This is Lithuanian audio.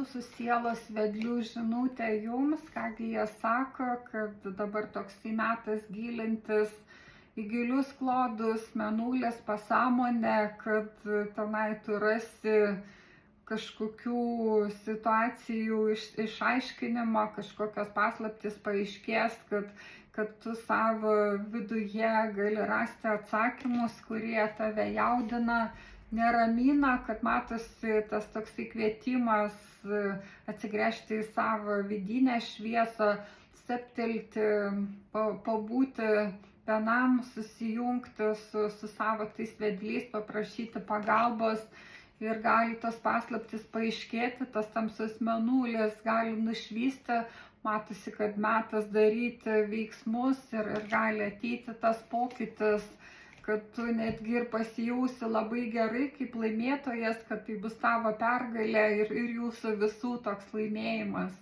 jūsų sielos vedlių žinutė jums, kągi jie sako, kad dabar toksai metas gilintis į gilius klodus, mėnulės pasąmonę, kad tenai tu rasi kažkokių situacijų išaiškinimo, kažkokios paslaptys paaiškės, kad tu savo viduje gali rasti atsakymus, kurie tave jaudina, neramina, kad matosi tas toksai kvietimas atsigręžti į savo vidinę šviesą, steptelti, pabūti vienam, susijungti su savo tais vedliais, paprašyti pagalbos ir gali tos paslaptys paaiškėti, tas tamsus mėnulis gali nušvysti, matosi, kad metas daryti veiksmus ir gali ateiti tas pokytis, kad tu netgi ir pasijausi labai gerai kaip laimėtojas, kad tai bus tavo pergalė ir jūsų visų toks laimėjimas.